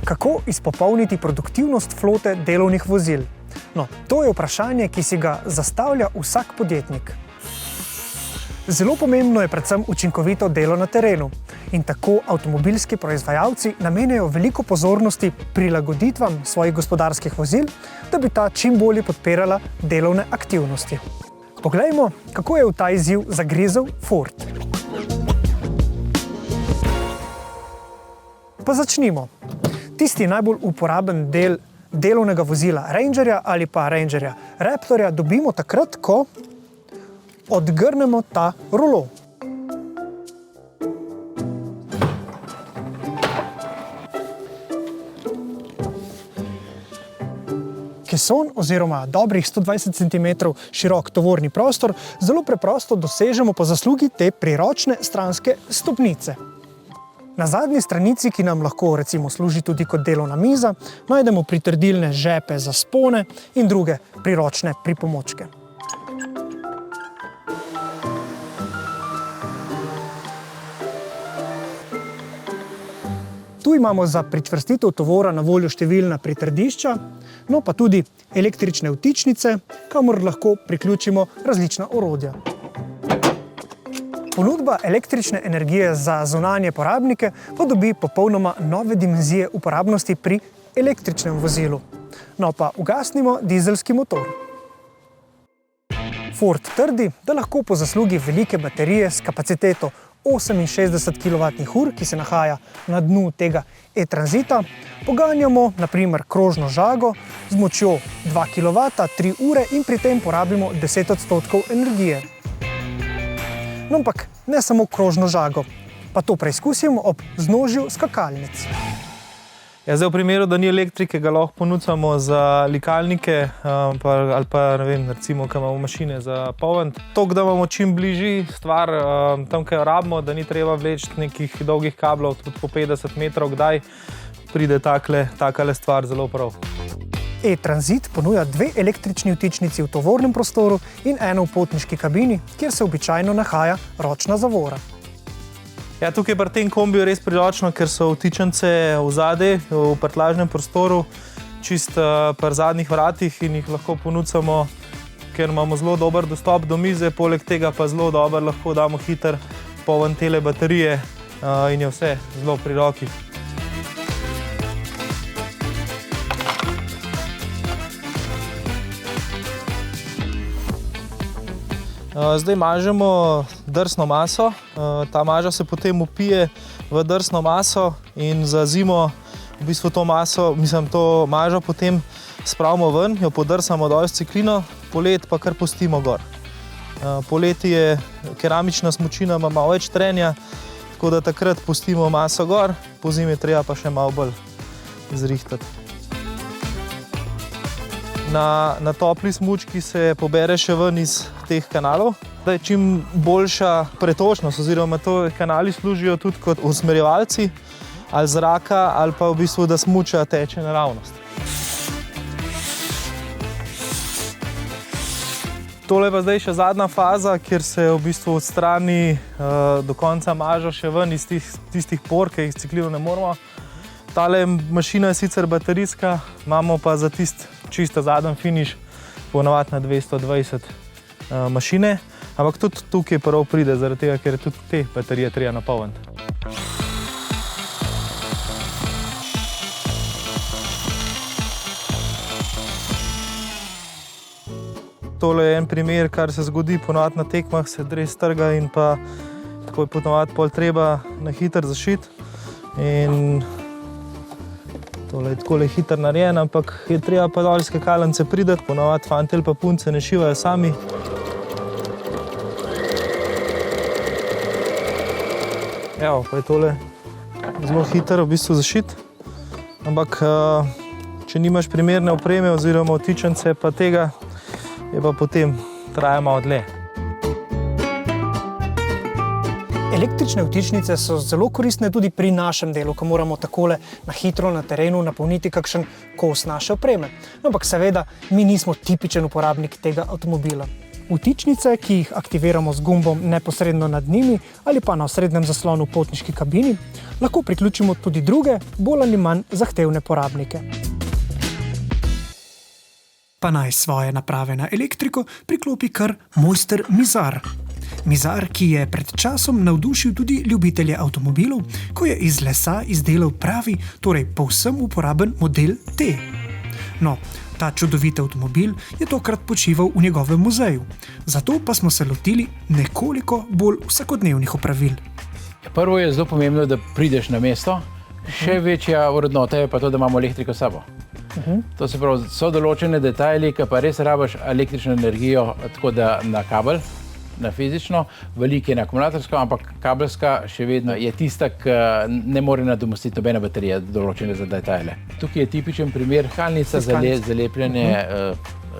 Kako izpopolniti produktivnost flote delovnih vozil? No, to je vprašanje, ki si ga zastavlja vsak podjetnik. Zelo pomembno je predvsem učinkovito delo na terenu in tako avtomobilski proizvajalci namenjajo veliko pozornosti prilagoditvam svojih gospodarskih vozil, da bi ta čim bolje podpirala delovne aktivnosti. Poglejmo, kako je v ta izziv zagrizel Ford. Pa začnimo. Tisti najbolj uporaben del delovnega vozila Rangerja ali pa Rangerja Raptorja dobimo takrat, ko odgrnemo ta rulo. Keson oziroma dobrih 120 cm širok tovorni prostor zelo preprosto dosežemo po zaslugi te priročne stranske stopnice. Na zadnji stranici, ki nam lahko recimo služi tudi kot delovna miza, najdemo pritrdilne žepe za spone in druge priročne pripomočke. Tu imamo za pričvrstitev tovora na voljo številna pritrdišča, no pa tudi električne vtičnice, kamor lahko priključimo različna orodja. Ponudba električne energije za zunanje porabnike pa dobi popolnoma nove dimenzije uporabnosti pri električnem vozilu. No pa ugasnimo dizelski motor. Ford trdi, da lahko po zaslugi velike baterije s kapaciteto 68 kWh, ki se nahaja na dnu tega e-tranzita, poganjamo na primer krožno žago z močjo 2 kW 3 ure in pri tem porabimo 10% energije. No, ampak ne samo krožno žago, pa to preizkusimo ob vznožju skakalnic. Ja, zdaj v primeru, da ni elektrike, ga lahko ponudimo za likalnike ali pa ne vem, recimo, ko imamo mašine za poln. Toliko, da imamo čim bližji stvar tam, kaj jo rabimo, da ni treba vleči nekih dolgih kablov, tudi po 50 metrov, kdaj pride takale stvar zelo prav. E-tranzit ponuja 2 električni vtičnici v tovornem prostoru in eno v potniški kabini, kjer se običajno nahaja ročna zavora. Ja, tukaj pri tem kombiju res priročno, ker so vtičnice vzadej v prtljažnem prostoru, čist pri zadnjih vratih in jih lahko ponudimo, ker imamo zelo dober dostop do mize, poleg tega pa zelo dober lahko damo hiter poln tele baterije in je vse zelo pri roki. Zdaj mažemo drsno maso. Ta maža se potem vpije v drsno maso in za zimo v bistvu to mažo potem spravimo ven, jo podrsamo dol s ciklino, polet pa kar pustimo gor. Poleti je keramična smučina, ima malo več trenja, tako da takrat pustimo maso gor, po zimi treba pa še malo bolj zrihtati. Na topli smučki se pobere še ven iz teh kanalov. Da je čim boljša pretočnost, oziroma to kanali služijo tudi kot usmerjevalci ali zraka, ali pa v bistvu, da smuča teče naravnost. Tole je pa zdaj še zadnja faza, kjer se v bistvu odstrani do konca mažo še ven iz tistih por, ki jih s ciklino ne moramo. Tale mašina je sicer baterijska, imamo pa za čisto zadnji finiš ponavadi na 220 mašine, ampak tudi tukaj prav pride, zaradi tega, ker je tudi te baterije treba napolniti. Tole je en primer, kar se zgodi ponavadi na tekmah, se dres trga in pa tako je ponavadi pol treba na hiter zašiti. In tole je takole hiter narejen, ampak je treba pa dol skakalnice pridati, ponavadi fantje ali pa punce ne šivajo sami. Evo, pa je tole zelo hiter v bistvu zašit, ampak če nimaš primerne opreme oziroma vtičnice pa tega, je pa potem traja malo dlje. Električne vtičnice so zelo koristne tudi pri našem delu, ko moramo takole na hitro na terenu napolniti kakšen kos naše opreme. No, ampak seveda, mi nismo tipičen uporabnik tega avtomobila. Vtičnice, ki jih aktiviramo z gumbom neposredno nad njimi ali pa na osrednjem zaslonu v potniški kabini, lahko priključimo tudi druge, bolj ali manj zahtevne porabnike. Pa naj svoje naprave na elektriko priklopi kar mojster Mizar. Mizar, ki je pred časom navdušil tudi ljubitelje avtomobilov, ko je iz lesa izdelal pravi, torej povsem uporaben model T. No, ta čudovit avtomobil je tokrat počival v njegovem muzeju, zato pa smo se lotili nekoliko bolj vsakodnevnih opravil. Prvo je zelo pomembno, da prideš na mesto, še večja vrednota je pa to, da imamo elektriko s sabo. To se pravi, so določene detajli, ki pa res rabiš električno energijo, tako da na kabel, na fizično, veliko je na akumulatorsko, ampak kabelska še vedno je tista, ki ne more nadomestiti nobene baterije določene za detajle. Tukaj je tipičen primer halnica za lepljenje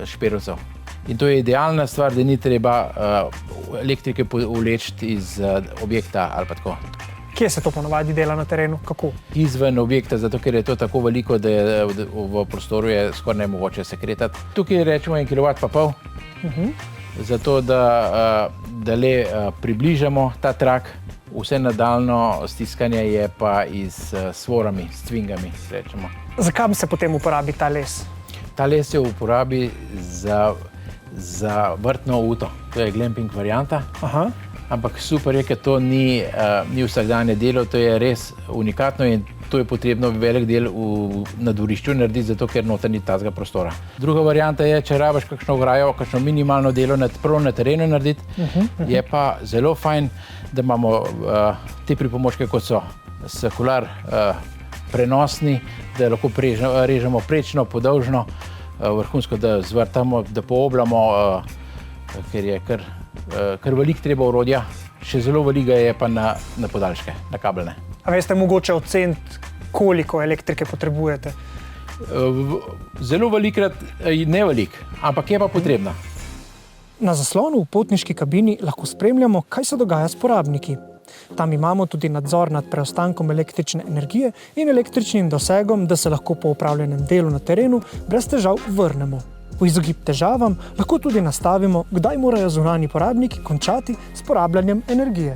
šperovcev. In to je idealna stvar, da ni treba elektrike vleči iz objekta ali pa tako. Kje se to ponavadi dela na terenu? Kako? Izven objekta, zato ker je to tako veliko, da je v prostoru je skoraj nemogoče sekretati. Tukaj rečemo 1,5 kW, zato da le približamo ta trak. Vse nadaljno stiskanje je pa s svorami, s cvingami, rečemo. Zakaj se potem uporabi ta les? Ta les se uporabi za vrtno uto, to je glamping varianta. Ampak super je, ker to ni vsakdanje delo, to je res unikatno in to je potrebno velik del na dvorišču narediti, zato ker noter ni tazga prostora. Druga varianta je, če rabiš kakšno ograjo, kakšno minimalno delo prav na terenu narediti, je pa zelo fajn, da imamo te pripomočke, kot so sekular prenosni, da lahko režemo prečno, podolžno, vrhunsko, da zvrtamo, da pooblamo, ker je kar veliko treba orodja, še zelo veliko je pa na podaljške, na kabelne. A veste mogoče oceniti, koliko elektrike potrebujete? Zelo velikrat ne veliko, ampak je pa potrebna. Na zaslonu v potniški kabini lahko spremljamo, kaj se dogaja s porabniki. Tam imamo tudi nadzor nad preostankom električne energije in električnim dosegom, da se lahko po opravljenem delu na terenu brez težav vrnemo. V izogib težavam lahko tudi nastavimo, kdaj morajo zunanji porabniki končati s porabljanjem energije.